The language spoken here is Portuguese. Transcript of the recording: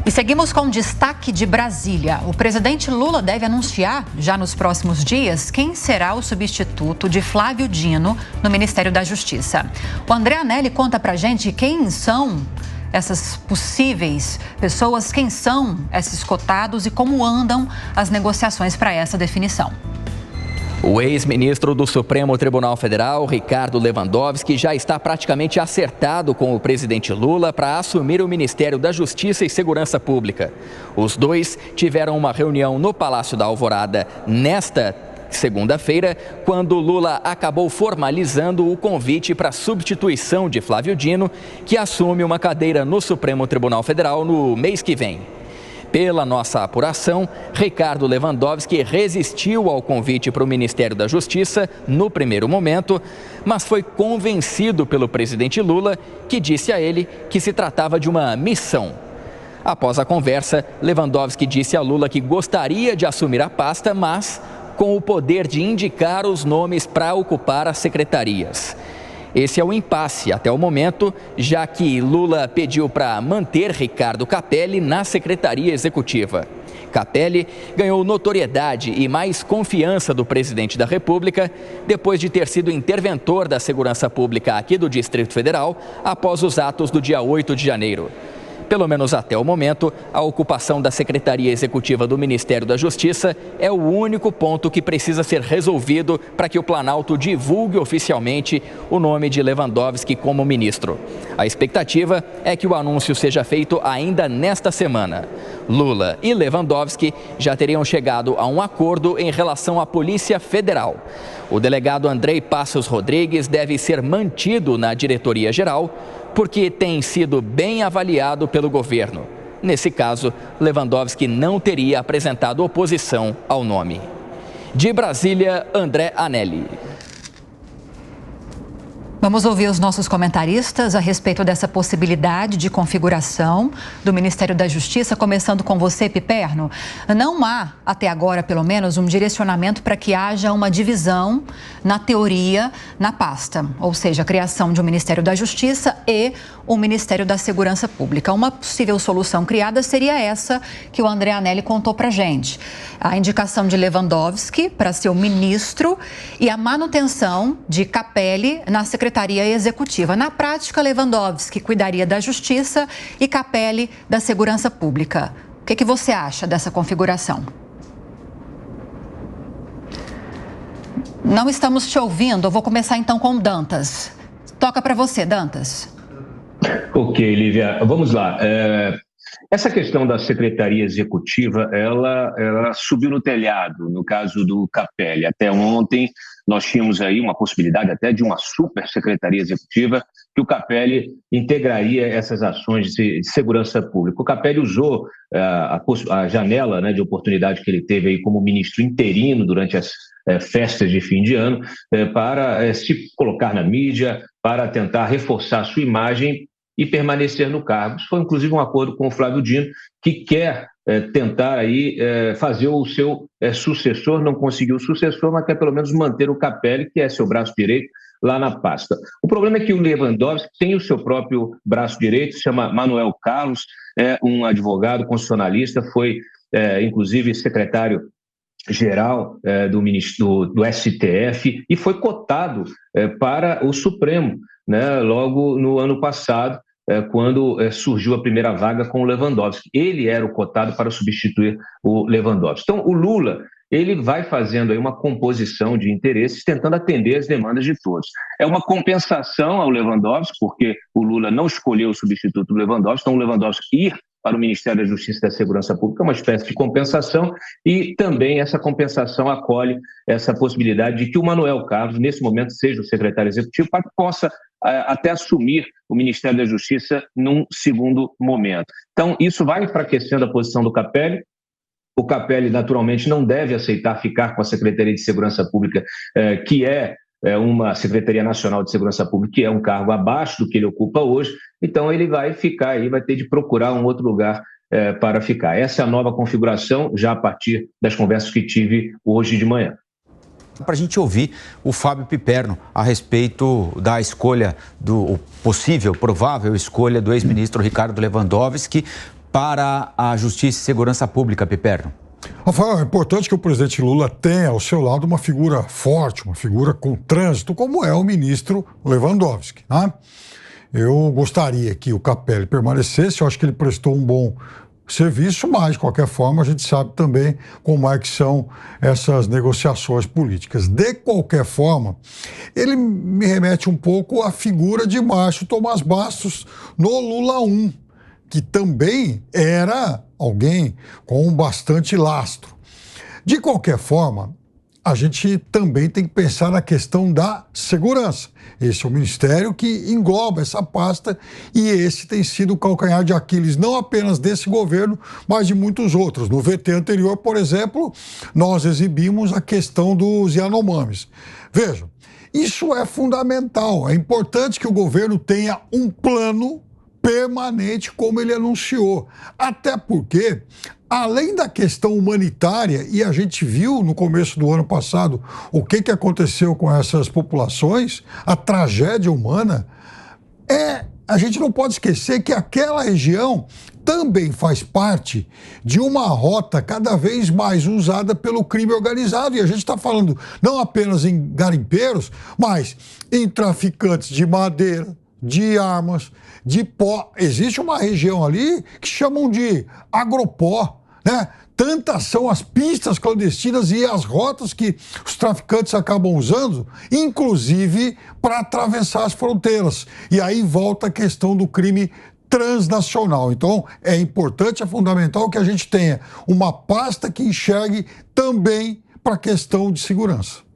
E seguimos com destaque de Brasília. O presidente Lula deve anunciar, já nos próximos dias, quem será o substituto de Flávio Dino no Ministério da Justiça. O André Anelli conta pra gente quem são essas possíveis pessoas, quem são esses cotados e como andam as negociações para essa definição. O ex-ministro do Supremo Tribunal Federal, Ricardo Lewandowski, já está praticamente acertado com o presidente Lula para assumir o Ministério da Justiça e Segurança Pública. Os dois tiveram uma reunião no Palácio da Alvorada nesta segunda-feira, quando Lula acabou formalizando o convite para a substituição de Flávio Dino, que assume uma cadeira no Supremo Tribunal Federal no mês que vem. Pela nossa apuração, Ricardo Lewandowski resistiu ao convite para o Ministério da Justiça no primeiro momento, mas foi convencido pelo presidente Lula, que disse a ele que se tratava de uma missão. Após a conversa, Lewandowski disse a Lula que gostaria de assumir a pasta, mas com o poder de indicar os nomes para ocupar as secretarias. Esse é o impasse até o momento, já que Lula pediu para manter Ricardo Capelli na Secretaria Executiva. Capelli ganhou notoriedade e mais confiança do presidente da República depois de ter sido interventor da segurança pública aqui do Distrito Federal após os atos do dia 8 de janeiro. Pelo menos até o momento, a ocupação da Secretaria Executiva do Ministério da Justiça é o único ponto que precisa ser resolvido para que o Planalto divulgue oficialmente o nome de Lewandowski como ministro. A expectativa é que o anúncio seja feito ainda nesta semana. Lula e Lewandowski já teriam chegado a um acordo em relação à Polícia Federal. O delegado Andrei Passos Rodrigues deve ser mantido na diretoria-geral, porque tem sido bem avaliado pelo governo. Nesse caso, Lewandowski não teria apresentado oposição ao nome. De Brasília, André Anelli. Vamos ouvir os nossos comentaristas a respeito dessa possibilidade de configuração do Ministério da Justiça, começando com você, Piperno. Não há, até agora pelo menos, um direcionamento para que haja uma divisão, na teoria, na pasta, ou seja, a criação de um Ministério da Justiça e o Ministério da Segurança Pública. Uma possível solução criada seria essa que o André Anelli contou para a gente. A indicação de Lewandowski para ser o ministro e a manutenção de Capelli na Secretaria Executiva. Na prática, Lewandowski cuidaria da Justiça e Capelli da Segurança Pública. O que você acha dessa configuração? Não estamos te ouvindo. Eu vou começar então com o Dantas. Toca para você, Dantas. Ok, Lívia. Vamos lá. Essa questão da Secretaria Executiva, ela subiu no telhado, no caso do Capelli. Até ontem, nós tínhamos aí uma possibilidade até de uma super Secretaria Executiva, que o Capelli integraria essas ações de segurança pública. O Capelli usou a janela, né, de oportunidade que ele teve aí como ministro interino durante as festas de fim de ano, para se colocar na mídia, para tentar reforçar a sua imagem e permanecer no cargo. Isso foi, inclusive, um acordo com o Flávio Dino, que quer tentar aí fazer o seu sucessor, não conseguiu o sucessor, mas quer pelo menos manter o Capelli, que é seu braço direito, lá na pasta. O problema é que o Lewandowski tem o seu próprio braço direito, se chama Manuel Carlos, é um advogado constitucionalista, foi, inclusive, secretário-geral do STF e foi cotado para o Supremo, né, logo no ano passado, quando surgiu a primeira vaga com o Lewandowski. Ele era o cotado para substituir o Lewandowski. Então, o Lula, ele vai fazendo aí uma composição de interesses, tentando atender as demandas de todos. É uma compensação ao Lewandowski, porque o Lula não escolheu o substituto do Lewandowski, então o Lewandowski ir para o Ministério da Justiça e da Segurança Pública é uma espécie de compensação, e também essa compensação acolhe essa possibilidade de que o Manuel Carlos, nesse momento, seja o secretário executivo, para que possa até assumir o Ministério da Justiça num segundo momento. Então, isso vai enfraquecendo a posição do Capelli. O Capelli, naturalmente, não deve aceitar ficar com a Secretaria de Segurança Pública, que é uma Secretaria Nacional de Segurança Pública, que é um cargo abaixo do que ele ocupa hoje. Então, ele vai ficar aí, vai ter de procurar um outro lugar para ficar. Essa é a nova configuração, já a partir das conversas que tive hoje de manhã. Para a gente ouvir o Fábio Piperno a respeito da escolha, provável escolha do ex-ministro Ricardo Lewandowski para a Justiça e Segurança Pública, Piperno? Rafael, é importante que o presidente Lula tenha ao seu lado uma figura forte, uma figura com trânsito, como é o ministro Lewandowski, né? Eu gostaria que o Capelli permanecesse, eu acho que ele prestou um bom serviço, mas, de qualquer forma, a gente sabe também como é que são essas negociações políticas. De qualquer forma, ele me remete um pouco à figura de Márcio Tomás Bastos no Lula 1, que também era alguém com bastante lastro. De qualquer forma, a gente também tem que pensar na questão da segurança. Esse é o ministério que engloba essa pasta e esse tem sido o calcanhar de Aquiles não apenas desse governo, mas de muitos outros. No VT anterior, por exemplo, nós exibimos a questão dos Yanomamis. Vejam, isso é fundamental. É importante que o governo tenha um plano permanente, como ele anunciou. Até porque, além da questão humanitária, e a gente viu no começo do ano passado o que aconteceu com essas populações, a tragédia humana, a gente não pode esquecer que aquela região também faz parte de uma rota cada vez mais usada pelo crime organizado. E a gente está falando não apenas em garimpeiros, mas em traficantes de madeira, de armas, de pó. Existe uma região ali que chamam de agropó, né? Tantas são as pistas clandestinas e as rotas que os traficantes acabam usando, inclusive para atravessar as fronteiras. E aí volta a questão do crime transnacional. Então, é importante, é fundamental que a gente tenha uma pasta que enxergue também para a questão de segurança.